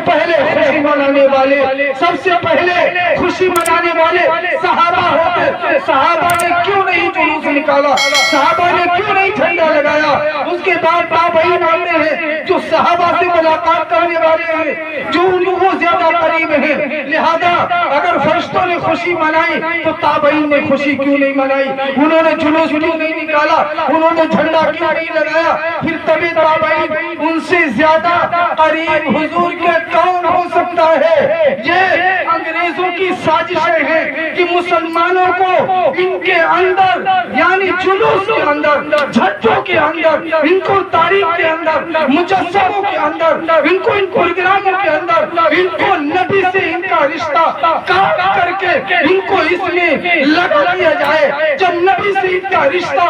پہلے خوشی منانے والے، سب سے پہلے خوشی منانے والے صحابہ ہوتے۔ صحابہ نے کیوں نہیں جلوس نکالا؟ صحابہ نے کیوں نہیں جھنڈا لگایا؟ اس کے بعد تابعین آتے ہیں جو صحابہ سے ملاقات کرنے والے ہیں، جو ان کو زیادہ قریب ہیں۔ لہذا اگر فرشتوں نے خوشی منائی تو تابعین نے خوشی کیوں نہیں منائی؟ انہوں نے جلوس کیوں نہیں نکالا؟ انہوں نے جھنڈا کیوں نہیں لگایا؟ پھر تبھی تابعین ان سے زیادہ قریب حضور کے کون ہو سکتا ہے؟ یہ انگریزوں کی سازشیں ہیں کہ مسلمانوں کو ان کے اندر یعنی جلوس کے اندر، جھنڈوں کے اندر، ان کو تاریخ کے اندر، مجسموں کے اندر، ان کو پروگراموں کے اندر، ان کو نبی سے ان کا رشتہ کاٹ کر کے ان کو اس میں لگا دیا جائے۔ جب نبی سے ان کا رشتہ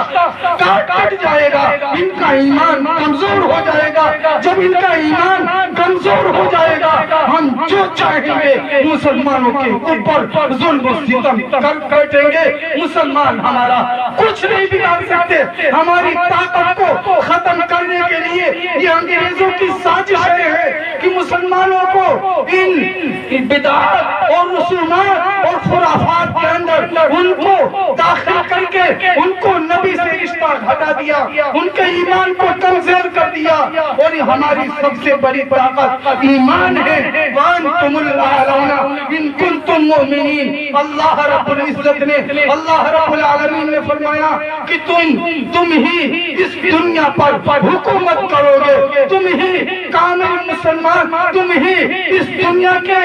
کٹ جائے گا ان کا ایمان کمزور ہو جائے گا۔ جب ان کا ایمان کمزور ہو جائے گا ہم جو چاہیں گے مسلمانوں کے اوپر ظلم و ستم کر بیٹھیں گے۔ مسلمان ہمارا کچھ نہیں بگاڑ سکتے۔ ہماری طاقت کو ختم کرنے کے لیے یہ انگریزوں کی سازشیں ہیں کہ مسلمانوں کو ان بدعات اور رسومات اور خرافات کے اندر ان کو داخل کر کے ان کو نبی سے رشتہ ہٹا دیا، ان کے ایمان کو کمزور کر دیا۔ اور یہ ہماری سب سے بڑی طاقت ایمان ہے۔ وَأَنْتُمُ الْأَعْلَوْنَ إِن كُنتُم مُؤْمِنِينَ۔ اللہ رب العزت نے، اللہ رب العالمین نے فرمایا کہ تم ہی اس دنیا پر حکومت کرو گے، تم ہی کامل مسلمان، تم ہی اس دنیا کے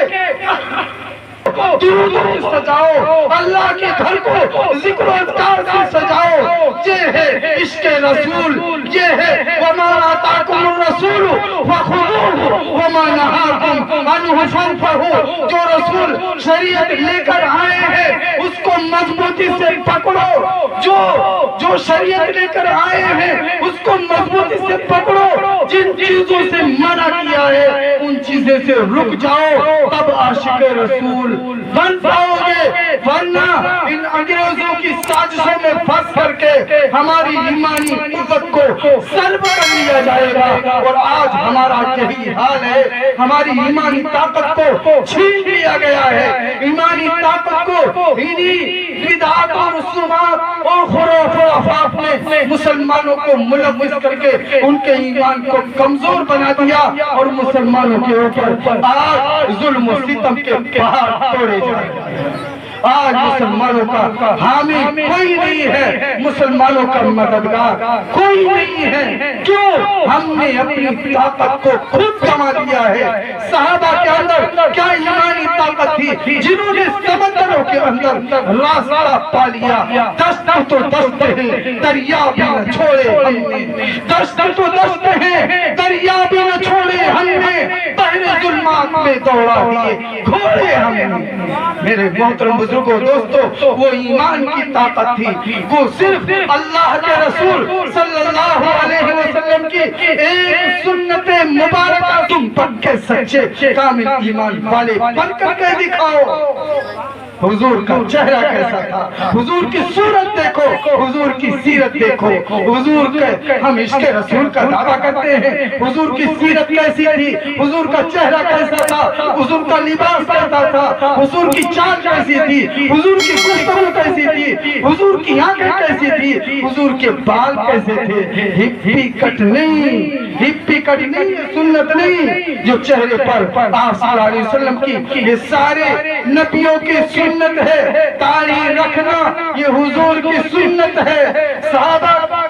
درود سے سجاؤ، اللہ کے گھر کو ذکر و اذکار سے سجاؤ۔ یہ ہے عشق رسول، یہ ہے وَمَا آتَاكُمُ الرَّسُولُ فَخُذُوهُ وَمَا نَهَاكُمْ عَنْهُ فَانْتَهُوا۔ جو رسول شریعت لے کر آئے ہیں اس کو مضبوطی سے پکڑو، جو شریعت لے کر آئے ہیں اس کو مضبوطی سے پکڑو۔ جن چیزوں سے منع کیا ہے ان چیزوں سے رک جاؤ، تب عاشق رسول بن پاؤ گے، ورنہ ان انگریزوں کی سازشوں میں پھنس کر کے ہماری ایمانی قوت کو سلب کر لیا جائے گا۔ اور آج ہمارا یہی حال ہے، ہماری ایمانی طاقت کو چھین لیا گیا ہے۔ ایمانی طاقت کو انہی بدعات اور رسومات اور خرافات نے مسلمانوں کو ملوث کر کے ان کے ایمان کو کمزور بنا دیا، اور مسلمانوں کے اوپر آج ظلم و ستم کے پہاڑ توڑے جائیں۔ آج مسلمانوں کا حامی کوئی نہیں ہے، مسلمانوں کا مددگار کوئی نہیں ہے۔ کیوں؟ ہم نے اپنی طاقت کو خود جما دیا ہے۔ صحابہ کے اندر کیا ایمانی طاقت تھی جنہوں نے سمندروں کے اندر راستہ پا لیا۔ دست تو دست ہیں دریا بھی نہ چھوڑے ہم نے، دست تو دست ہیں دریا بھی نہ چھوڑے ہم نے، بحر ظلمات میں دوڑا دیے گھوڑے ہم نے۔ میرے محترم بزرگوں دوستو، وہ ایمان کی طاقت تھی، وہ صرف اللہ کے رسول صلی اللہ علیہ وسلم کی ایک سنت مبارکہ تم پکے سچے کامل ایمان والے بن کر کے دکھاؤ۔ حضور کا چہرہ کیسا تھا، حضور کی صورت دیکھو، حضور کی سیرت دیکھو۔ حضور کے ہم عشق رسول کا دعویٰ کرتے ہیں، حضور کی سیرت کیسی تھی، حضور کا چہرہ کیسا تھا، حضور کا لباس کیسا تھا، حضور کی چال کیسی تھی، حضور کی گفتگو کیسی تھی، حضور کی آنکھیں کیسی تھی، حضور کے بال کیسے تھے۔ ہپی کٹ نہیں، ہپی کٹ نہیں، یہ سنت نہیں جو چہرے پر آپ صلی اللہ علیہ وسلم کی، یہ سارے نبیوں کی سنت ہے۔ داڑھی رکھنا یہ حضور کی سنت ہے، صحابہ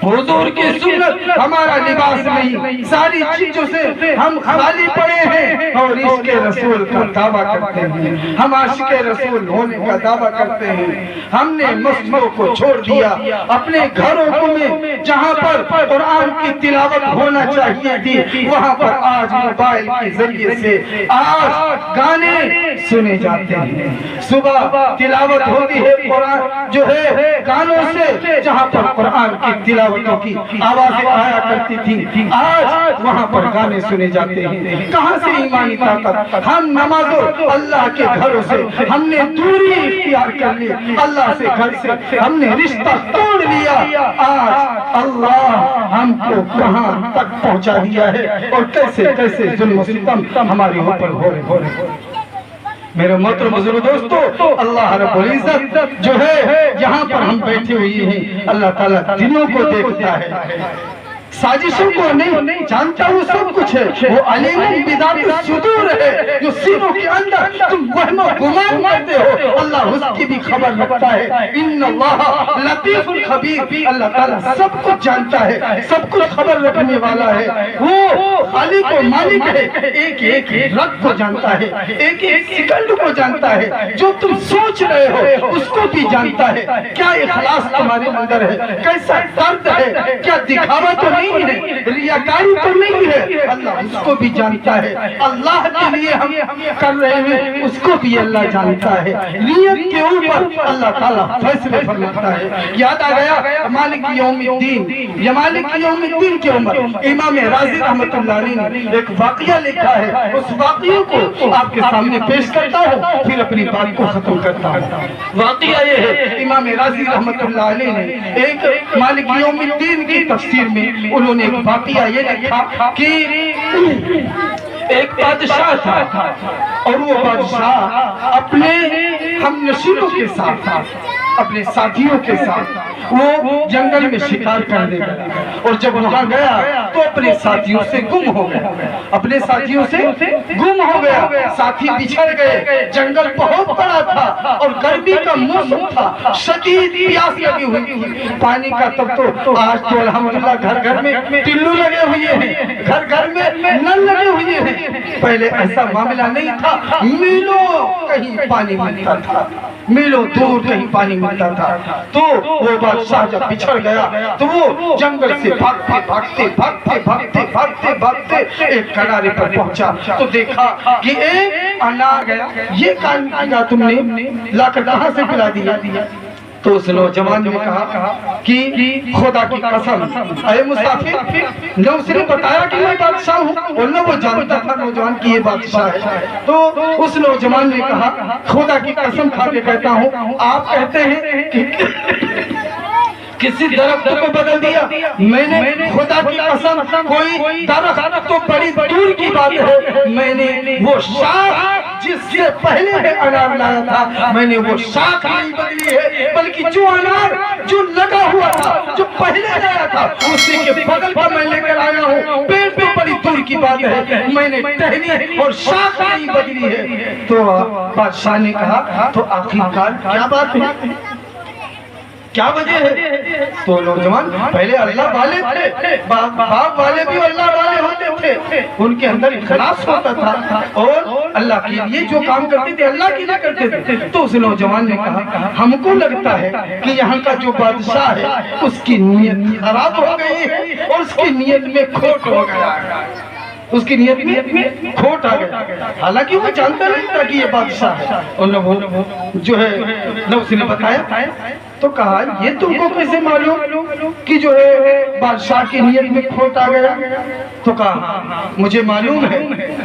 حضور کی سنت ہمارا لباس نہیں۔ ساری چیزوں سے ہم خالی پڑے ہیں اور عشق رسول کا دعویٰ کرتے ہیں، ہم عاشق رسول ہونے کا دعویٰ کرتے ہیں۔ ہم نے مسجدوں کو چھوڑ دیا، اپنے گھروں میں جہاں پر قرآن کی تلاوت ہونا چاہیے تھی وہاں پر آج موبائل کے ذریعے سے آج گانے سنے جاتے ہیں۔ صبح تلاوت ہوتی ہے قرآن جو ہے گانوں سے، جہاں پر قرآن کی تلاوتوں کی آوازیں آیا کرتی تھی آج وہاں پر گانے سنے جاتے ہیں۔ کہاں سے ایمانی طاقت؟ ہم نمازوں اللہ کے گھروں سے ہم نے دوری اختیار کر لی، اللہ سے گھر سے ہم نے رشتہ توڑ لیا۔ آج اللہ ہم کو کہاں تک پہنچا دیا ہے اور کیسے کیسے ظلم و ستم ہمارے اوپر ہو رہے میرے محترم بزرگ دوستو، اللہ رب العزت جو ہے یہاں پر ہم بیٹھے ہوئے ہیں، اللہ تعالیٰ دلوں کو دیکھتا ہے، سازشوں کو نہیں جانتا، وہ سب کچھ ہے، وہ علیم بذات الصدور ہے، جو سینوں کے اندر تم وہم و گمان کرتے ہو، اللہ اس کی بھی خبر رکھتا ہے۔ ان اللہ لطیف الخبیر، اللہ تعالیٰ سب کچھ جانتا ہے، سب کچھ خبر رکھنے والا ہے، وہ خالق و مالک ہے، ایک ایک رگ کو جانتا ہے، ایک ایک سیکنڈ کو جانتا ہے، جو تم سوچ رہے ہو اس کو بھی جانتا ہے، کیا اخلاص تمہارے اندر ہے، کیسا درد ہے، کیا دکھاوا تو نہیں ہے، ریاکاری تو نہیں ہے، اللہ اس کو بھی جانتا ہے، اللہ کے لیے ہم کر رہے ہیں اس کو بھی اللہ جانتا ہے، نیت کے اوپر اللہ تعالیٰ فیصلے فرماتا ہے۔ یاد آ گیا مالک یوم الدین، یا مالک یوم الدین کے عمر امام رازی رحمت اللہ علیہ نے ایک واقعہ لکھا ہے، اس واقعے کو آپ کے سامنے پیش کرتا ہوں، پھر اپنی بات کو ختم کرتا ہوں۔ واقعہ یہ ہے، امام رازی رحمت اللہ علیہ نے ایک مالک یوم الدین کی تفسیر میں انہوں نے ایک واقعہ یہ لکھا کہ ایک بادشاہ تھا اور وہ بادشاہ اپنے ہم نشینوں کے ساتھ، اپنے ساتھیوں کے ساتھ وہ جنگل میں شکار کرنے گیا، اور جب وہاں گیا تو اپنے ساتھیوں سے گم ہو گیا، اپنے ساتھیوں سے گم ہو گیا، ساتھی بچھڑ گئے، جنگل بہت بڑا تھا اور گرمی کا موسم تھا، شدید پیاس لگی ہوئی تھی، پانی کا تب تو آج تو الحمدللہ گھر گھر میں ٹلو لگے ہوئے ہیں، گھر گھر میں نل لگے ہوئے ہیں، پہلے ایسا معاملہ نہیں تھا، میلوں کہیں پانی ملتا تھا، میلوں دور کہیں پانی ملتا تھا، تو وہ بادشاہ جب بچھڑ گیا تو وہ جنگل سے بھاگتے بھاگتے بھاگتے بھاگتے بھاگتے بھاگتے ایک کنارے پر پہنچا تو دیکھا کہ ایک انار گیا، یہ کام کیا تم نے، لا کر کہاں سے پلا دیا؟ تو اس نوجوان نے کہا کہ خدا کی قسم اے مسافر، نہ اس نے بتایا کہ میں بادشاہ ہوں اور نہ وہ جانتا تھا نوجوان کی یہ بادشاہ ہے، تو اس نوجوان نے کہا خدا کی قسم کھا کے کہتا ہوں، آپ کہتے ہیں کہ کسی درخت کو بدل دیا، میں نے خدا کی قسم کوئی درخت تو بڑی دور کی بات ہے، میں نے وہ شاخ جس سے پہلے میں انار لایا تھا میں نے وہ شاخ نہیں بدلی ہے، بلکہ جو انار جو لگا ہوا تھا جو پہلے لایا تھا اسی کے بغل پر میں لے کر آیا ہوں، پیڑ تو بڑی دور کی بات ہے، میں نے ٹہنی اور شاخ نہیں بدلی ہے۔ تو بادشاہ نے کہا تو آخرکار کیا بات ہے، کیا وجہ ہے؟ تو نوجوان پہلے اللہ والے تھے، باپ والے بھی اللہ والے ہوتے تھے، ان کے اندر اخلاص ہوتا تھا اور اللہ کے لیے جو کام کرتے تھے اللہ کے لیے کرتے تھے۔ تو اس نوجوان نے کہا ہم کو لگتا ہے کہ یہاں کا جو بادشاہ ہے اس کی نیت خراب ہو گئی ہے اور اس کی نیت میں کھوٹ ہو گیا ہے، اس کی نیت میں کھوٹ آ گیا، حالانکہ وہ جانتا نہیں تھا کہ یہ بادشاہ ہے، اور جو ہے نہ اس نے بتایا تو کہا یہ تم کو کیسے معلوم کہ جو ہے بادشاہ کی نیت میں کھوٹ آ گیا؟ تو کہا مجھے معلوم ہے،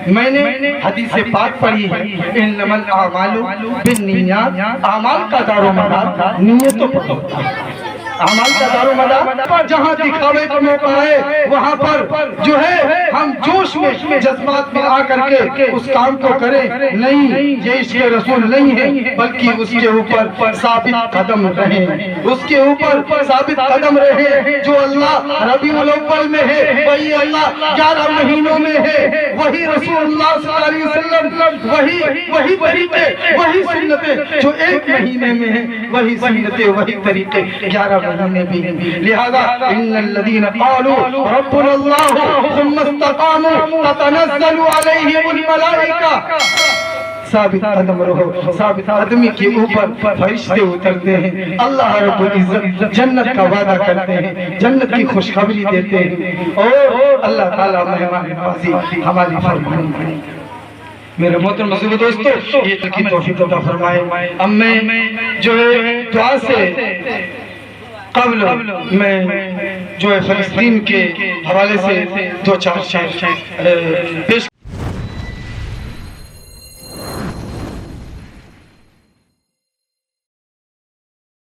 میں نے حدیث پاک پڑھی ہے، انما الاعمال بالنیات، اعمال کا دار و مدار نیتوں پر ہوتا ہے، اعمال کا دار و مدار جہاں دکھاوے کا موقع ہے وہاں پر جو ہے ہم جوش میں جذبات میں آ کر کے اس کام کو کریں، نہیں یہ عشق رسول نہیں ہے، بلکہ اس کے اوپر ثابت قدم رہیں، اس کے اوپر ثابت قدم رہیں، جو اللہ ربیع الاول میں ہے وہی اللہ 11 مہینوں میں ہے، وہی رسول اللہ صلی اللہ علیہ وسلم، وہی طریقے وہی سنتیں جو ایک مہینے میں ہیں، وہی سنتیں وہی طریقے 11 مہینے بھی ہیں، لہذا ان الذین قالوا ربنا اللہ ثم استقاموا تتنزل علیہم الملائکہ، ثابت قدم رہو، ثابت قدمی کے اوپر فرشتے اترتے ہیں، اللہ رب العزت جنت کا وعدہ کرتے ہیں، جنت کی خوشخبری دیتے ہیں، اور اللہ تعالیٰ مہمان نوازی ہماری فرمائے۔ میرے محترم بزرگ دوستو، یہ کی توفیق عطا فرمائے۔ اب میں جو ہے دعا سے قبل میں جو ہے فلسطین کے حوالے سے 2-4 شعر پیش